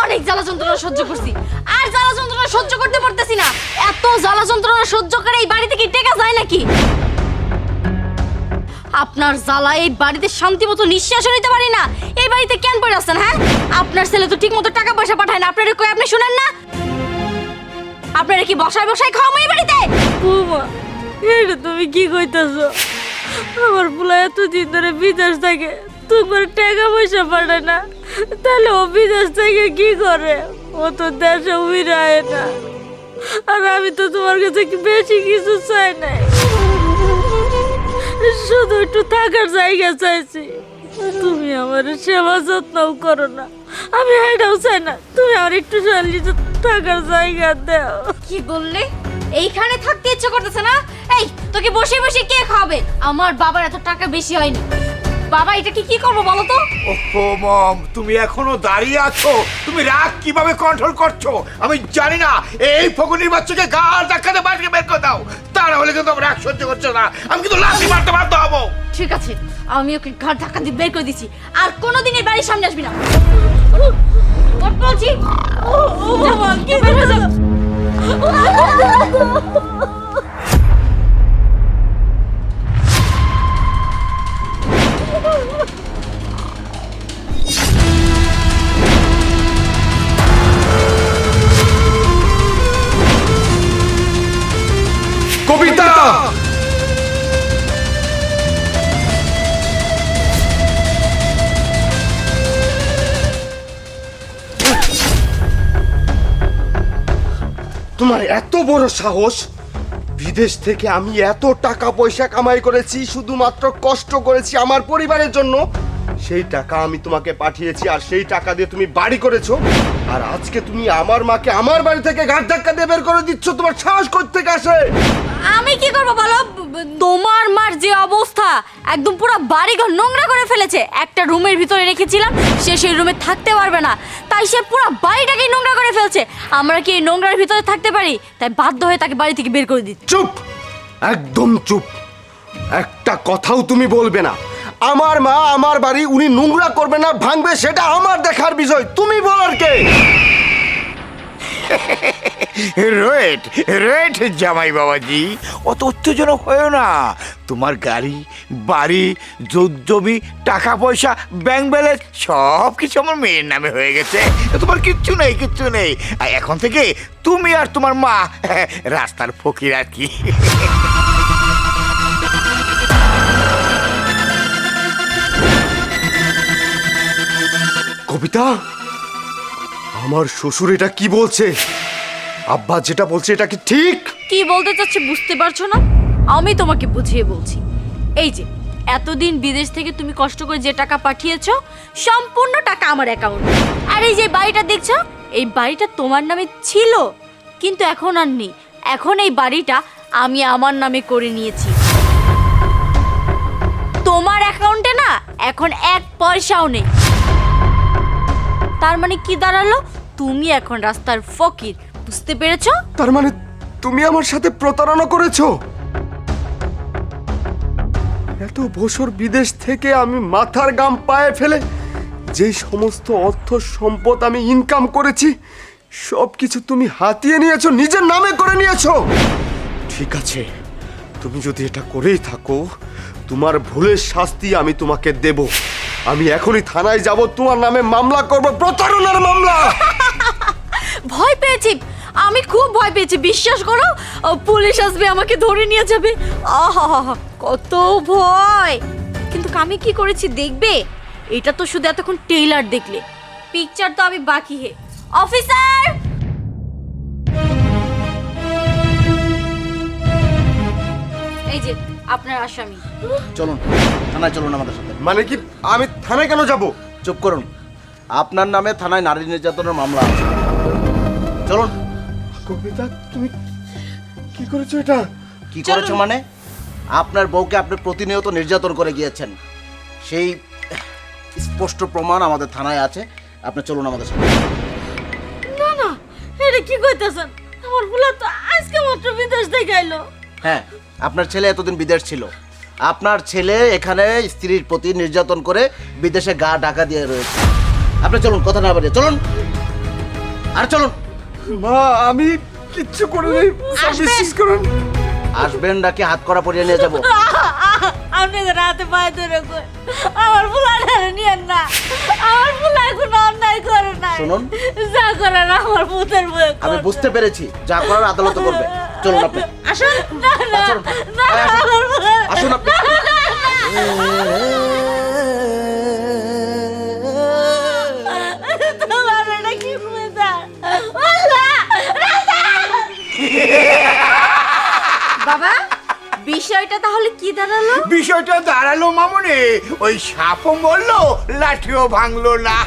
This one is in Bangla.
অনেক জ্বালা যন্ত্রণা সহ্য করছি, আর জ্বালা যন্ত্রণা সহ্য করতে পারতেছি না। এত জ্বালা যন্ত্রণা সহ্য করে এই বাড়ি থেকে টেকা যায় নাকি? আপনার জ্বালা এই বাড়িতে শান্তি মতো নিঃশ্বাস নিতে পারি না। এই বাড়িতে কেন পড়ে আছেন? হ্যাঁ, আপনার ছেলে তো ঠিক মতো টাকা পয়সা পাঠায় না। আপনারা কই আপনি শুনেন না? আপনারা কি বসায় বসায় খাওয়া এই বাড়িতে? বৌমা, এটা তুমি কি কইতাছো? আমার পোলা এতদিন ধরে বিদেশ থাকে, তোমার টাকা পয়সা পাঠায় না, তাহলে ও বিদেশ থেকে কি করে? ও তো দেশে উইরায় না। আর আমি তো তোমার কাছে বেশি কিছু চাই নাই, শুধু একটু থাকার জায়গা চাইছি। তুমি আমার সেবা যত্নও করো না, আমি এটাও চাই না। তুমি আমার একটু শান্তিতে থাকার জায়গা দাও। কি বললে? এইখানে থাকতে ইচ্ছে করতেছে না? এই তোকে বসে বসে কে খাবে? আমার বাবার এত টাকা বেশি হয়নি। বাবা, এটা কি করবো বলো তো? ওহো মম, তুমি এখনো দাঁড়িয়ে আছো? তুমি রাগ কিভাবে কন্ট্রোল করছো আমি জানি না। এই ফকুনির বাচ্চাকে গাল ধাক্কাতে বাড়িতে বের করে দাও, তা না হলে কিন্তু আমার রাগ সহ্য করছে না। আমি কিন্তু লাঠি মারতে বাধ্য হবো। ঠিক আছে, আমি ওকে ঘাট ধাক্কা দিয়ে বের করে দিছি। আর কোনোদিন এই বাড়ির সামনে আসবি না। ওঠ বলছি। ও বাবা, কি করছো? কবিতা, তোমার এত বড় সাহস! বিদেশ থেকে আমি এত টাকা পয়সা কামাই করেছি, শুধুমাত্র কষ্ট করেছি আমার পরিবারের জন্য। সেই টাকা আমি তোমাকে পাঠিয়েছি, আর সেই টাকা দিয়ে তুমি বাড়ি করেছো। আর আজকে তুমি আমার মাকে আমার বাড়ি থেকে ঘাট ধাক্কা দিয়ে বের করে দিচ্ছ। তোমার সাহস কোথা থেকে আসে? আমি কি করবো বলো? তোমার মার যে অবস্থা, একদম পুরো বাড়িঘর নোংরা করে ফেলেছে। একটা রুমের ভিতরে রেখেছিলাম, সে সেই রুমে থাকতে পারবে না, তাই সে পুরো বাড়িটাকেই নোংরা করে ফেলছে। আমরা কি এই নোংরার ভিতরে থাকতে পারি? তাই বাধ্য হয়ে তাকে বাড়ি থেকে বের করে দিচ্ছি। চুপ, একদম চুপ। একটা কথাও তুমি বলবে না। আমার মা আমার বাড়ি, উনি নোংরা করবে না ভাঙবে, সেটা আমার দেখার বিষয়। তুমি বলার কে? রেট রেট জামাই বাবাজি, অত উত্তেজনক হয়েও না। তোমার গাড়ি, বাড়ি, জমি, টাকা পয়সা, ব্যাংক ব্যালেন্স সব কিছু আমার মেয়ের নামে হয়ে গেছে। তোমার কিচ্ছু নেই, কিচ্ছু নেই। আর এখন থেকে তুমি আর তোমার মা রাস্তার ফকির আর কি। কবিতা, আমার শ্বশুর এটা কি বলছে? আব্বা যেটা বলছে এটা কি ঠিক? কি বলতে চাচ্ছে বুঝতে পারছো না? আমি তোমাকে বুঝিয়ে বলছি। এই যে এতদিন বিদেশ থেকে তুমি কষ্ট করে যে টাকা পাঠিয়েছো, সম্পূর্ণ টাকা আমার অ্যাকাউন্টে। আর এই যে বাড়িটা দেখছো, এই বাড়িটা তোমার নামে ছিল, কিন্তু এখন আর নেই। এখন এই বাড়িটা আমি আমার নামে করে নিয়েছি। তোমার অ্যাকাউন্টে না এখন 1 পয়সাও নেই। তার মানে কি দাঁড়ালো? তুমি এখন রাস্তার ফকির। বুঝতে পেরেছো? তার মানে তুমি আমার সাথে প্রতারণা করেছো? এত বছর বিদেশ থেকে আমি মাথার গাম পায়ে ফেলে যে সমস্ত অর্থ সম্পদ আমি ইনকাম করেছি, সব কিছু তুমি হাতিয়ে নিয়েছো, নিজের নামে করে নিয়েছো। ঠিক আছে, তুমি যদি এটা করেই থাকো, তোমার ভুলের শাস্তি আমি তোমাকে দেব। আমি এখনই থানায় যাব, তোমার নামে মামলা করব, প্রতারণার মামলা। ভয় পেয়েছি, আমি খুব ভয় পেয়েছি। বিশ্বাস করো, পুলিশ আসবে, আমাকে ধরে নিয়ে যাবে। আহা, কত ভয়! কিন্তু আমি কি করেছি দেখবে? এটা তো শুধু এতক্ষণ ট্রেইলার দেখলে, পিকচার তো আমি বাকি হে। অফিসার, এই যে আপনার আসামি। চলুন থানায়, চলুন আমাদের সাথে। মানে কি, আমি থানায় কেন যাব? চুপ করুন, আপনার নামে থানায় নারী নির্যাতনের মামলা আছে। চলুন। কবিতা, তুমি কি করেছো এটা? কি করেছো মানে? আপনার বউকে আপনি প্রতিনিয়ত নির্যাতন করে গিয়েছেন, সেই স্পষ্ট প্রমাণ আমাদের থানায় আছে। আপনি চলুন আমাদের সাথে। না না, এটা কি কইতাছেন? আমার পোলা তো আজকে মাত্র বিদেশ থেকে আইলো। হ্যাঁ, আপনার ছেলে এতদিন বিদেশ ছিল, আপনার ছেলে এখানে স্ত্রীর প্রতি নির্যাতন করে বিদেশে গা ঢাকা দিয়ে রয়েছে। আপনি চলুন, কথা না বাড়িয়ে চলুন, আর চলুন। মা আমি কিচ্ছু করে নেই, বিশ্বাস করুন। আসবেন নাকি হাত করা পরিয়ে নিয়ে যাবো? আপনাদের হাতে পায়ে ধরে কই, আমার ফুলাটা নিয়েন না। আমার ফুলা কোনো অন্যায় করে নাই। শুনুন। যা করার আমার পুতের বউ আমি বুঝতে পেরেছি, যা করার আদালতে করবে। চলুন আপনি, আসুন। না না চলুন। না, এই আসুন। আমার ফুলা আসুন আপনি। তোমার এটা কি বুঝা? বাবা বিষয়টা তাহলে কি দাঁড়ালো? বিষয়টা দাঁড়ালো মামুনি, ওই সাপও মরলো, লাঠিও ভাঙলো না।